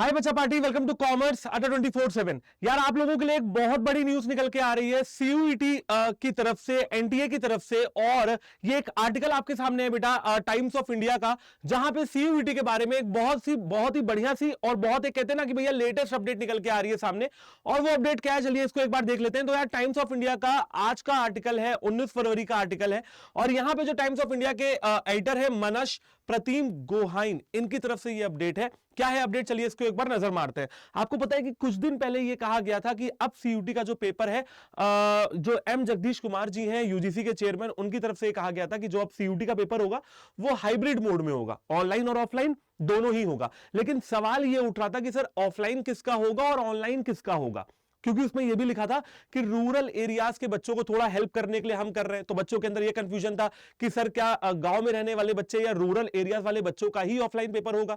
हाय बच्चा party, welcome to commerce अड्डा 24/7। यार आप लोगों के लिए एक बहुत बड़ी न्यूज निकल के आ रही है सीयूईटी की तरफ से, एनटीए की तरफ से। और ये एक आर्टिकल आपके सामने है बेटा, टाइम्स ऑफ इंडिया का, जहां पे सीयूईटी के बारे में एक बहुत ही बढ़िया सी और बहुत एक कहते हैं ना कि भैया लेटेस्ट अपडेट निकल के आ रही है सामने। और वो अपडेट क्या है, चलिए इसको एक बार देख लेते हैं। तो यार टाइम्स ऑफ इंडिया का आज का आर्टिकल है, 19 फरवरी का आर्टिकल है। और यहां पे जो टाइम्स ऑफ इंडिया के एडिटर है मनश प्रतिम गोहाइन, इनकी तरफ से ये अपडेट है। क्या है अपडेट, चलिए इसको एक बार नजर मारते हैं। आपको पता है कि कुछ दिन पहले यह कहा गया था कि अब सीयूटी का जो पेपर है, जो एम जगदीश कुमार जी हैं यूजीसी के चेयरमैन, उनकी तरफ से कहा गया था कि जो अब सीयूटी का पेपर होगा वो हाइब्रिड मोड में होगा, ऑनलाइन और ऑफलाइन दोनों ही होगा। लेकिन सवाल यह उठ रहा था कि सर ऑफलाइन किसका होगा और ऑनलाइन किसका होगा, क्योंकि उसमें यह भी लिखा था कि रूरल एरियाज के बच्चों को थोड़ा हेल्प करने के लिए हम कर रहे हैं। तो बच्चों के अंदर यह कंफ्यूजन था कि सर क्या गांव में रहने वाले बच्चे या रूरल एरियाज वाले बच्चों का ही ऑफलाइन पेपर होगा।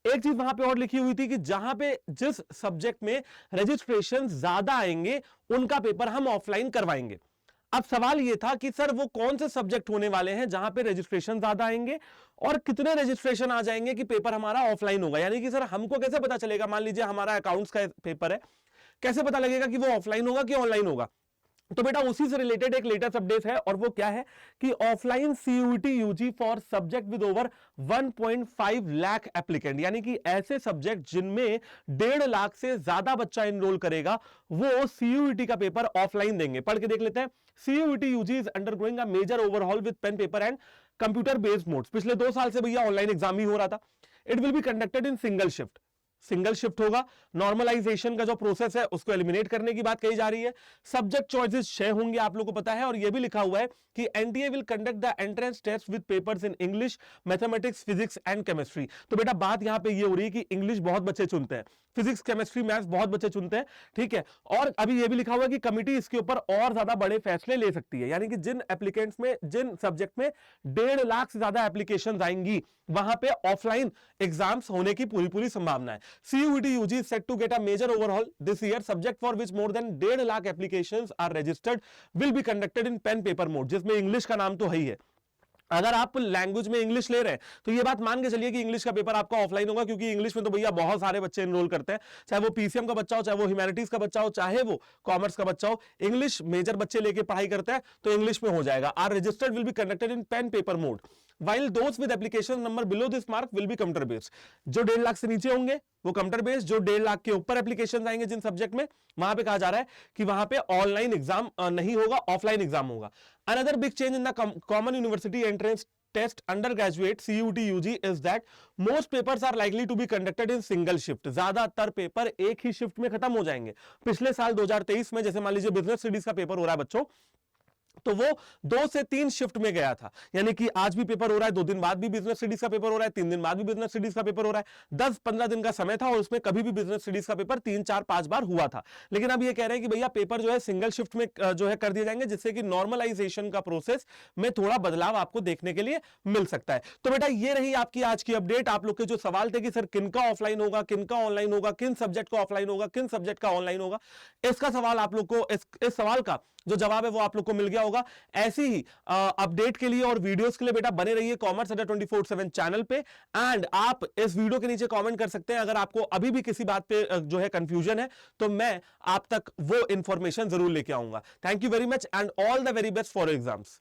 एक चीज वहां पे और लिखी हुई थी कि जहां पे जिस सब्जेक्ट में रजिस्ट्रेशन ज्यादा आएंगे उनका पेपर हम ऑफलाइन करवाएंगे। अब सवाल यह था कि सर वो कौन से सब्जेक्ट होने वाले हैं जहां पे रजिस्ट्रेशन ज्यादा आएंगे और कितने रजिस्ट्रेशन आ जाएंगे कि पेपर हमारा ऑफलाइन होगा। यानी कि सर हमको कैसे पता चलेगा, मान लीजिए हमारा अकाउंट्स का पेपर है, कैसे पता लगेगा कि वो ऑफलाइन होगा कि ऑनलाइन होगा। तो बेटा उसी से रिलेटेड एक लेटेस्ट अपडेट है, और वो क्या है कि offline CUET UG for subject with over 1.5 lakh applicant, यानी कि ऐसे सब्जेक्ट जिनमें 1.5 लाख से ज्यादा बच्चा एनरोल करेगा, वो सीयूईटी का पेपर ऑफलाइन देंगे। पढ़ के देख लेते हैं। CUET UG is undergoing a major overhaul with pen paper and computer based modes. पिछले 2 साल से भैया ऑनलाइन एग्जाम ही हो रहा था। It will be conducted in single shift, single shift होगा। नॉर्मलाइजेशन का जो प्रोसेस है उसको एलिमिनेट करने की बात कही जा रही है। सब्जेक्ट चॉइसेस 6 होंगे, आप लोगों को पता है। और यह भी लिखा हुआ है कि NTA will conduct the entrance test with papers in English, mathematics, physics and chemistry. तो बेटा बात यहां पे ये हो रही है कि इंग्लिश बहुत बच्चे चुनते हैं, फिजिक्स, केमिस्ट्री, मैथ्स बहुत बच्चे चुनते हैं, ठीक है। और अभी यह भी लिखा हुआ है कि कमिटी इसके ऊपर और ज्यादा बड़े फैसले ले सकती है। यानी कि जिन एप्लीकेंट्स में, जिन सब्जेक्ट में 1.5 लाख से ज्यादा एप्लीकेशन आएंगी, वहां पे ऑफलाइन एग्जाम्स होने की पूरी संभावना है। CUET UG is set to get a major overhaul this year. Subject for which more than 1.5 lakh applications are registered will be conducted in pen paper mode, जिसमें इंग्लिश का नाम तो है ही है। अगर आप लैंग्वेज में इंग्लिश ले रहे हैं तो ये बात मान के चलिए कि इंग्लिश का पेपर आपका ऑफलाइन होगा, क्योंकि इंग्लिश में तो भैया बहुत सारे बच्चे एनरोल करते हैं, चाहे वो पीसीएम का बच्चा हो, चाहे वो ह्यूमैनिटीज का बच्चा हो, चाहे वो कॉमर्स का बच्चा हो। इंग्लिश मेजर बच्चे लेके पढ़ाई करते हैं तो इंग्लिश में हो जाएगा। Are registered will be conducted in pen paper mode, while those with application number below this mark will be computer based। जो 1.5 लाख से नीचे होंगे वो कंप्यूटर बेस्ड, जो 1.5 लाख के ऊपर एप्लीकेशन आएंगे जिन सब्जेक्ट में, वहां पे कहा जा रहा है कि वहां पे ऑनलाइन एग्जाम नहीं होगा, ऑफलाइन एग्जाम होगा। Another big change in the common university entrance test undergraduate CUET UG is that most papers are likely to be conducted in single shift। ज्यादातर पेपर एक ही शिफ्ट में खत्म हो जाएंगे। पिछले साल 2023 में जैसे मान लीजिए बिजनेस स्टडीज का पेपर हो रहा है बच्चों, तो वो 2 से 3 शिफ्ट में गया था। यानी कि आज भी पेपर हो रहा है, 2 दिन बाद भी बिजनेस स्टडीज का पेपर हो रहा है, 3 दिन बाद भी बिजनेस स्टडीज का पेपर हो रहा है। 10-15 दिन का समय था और उसमें कभी भी बिजनेस स्टडीज का पेपर 3-4-5 बार हुआ था। लेकिन अब ये कह रहे हैं कि भैया पेपर जो है सिंगल शिफ्ट में जो है कर दिए जाएंगे, जिससे कि नॉर्मलाइजेशन का प्रोसेस में थोड़ा बदलाव आपको देखने के लिए मिल सकता है। तो बेटा ये रही आपकी आज की अपडेट। आप लोग के जो सवाल थे कि सर किनका ऑफलाइन होगा, किनका ऑनलाइन होगा, किन सब्जेक्ट का ऑफलाइन होगा, किन सब्जेक्ट का ऑनलाइन होगा, इसका सवाल आप लोग को, इस सवाल का जो जवाब है वो आप लोग को मिल गया होगा। ऐसी ही अपडेट के लिए और वीडियोस के लिए बेटा बने रहिए कॉमर्स अड्डा 24/7 चैनल पे। एंड आप इस वीडियो के नीचे कमेंट कर सकते हैं अगर आपको अभी भी किसी बात पे जो है कंफ्यूजन है, तो मैं आप तक वो इंफॉर्मेशन जरूर लेके आऊंगा। Thank you very much and all the very best for exams.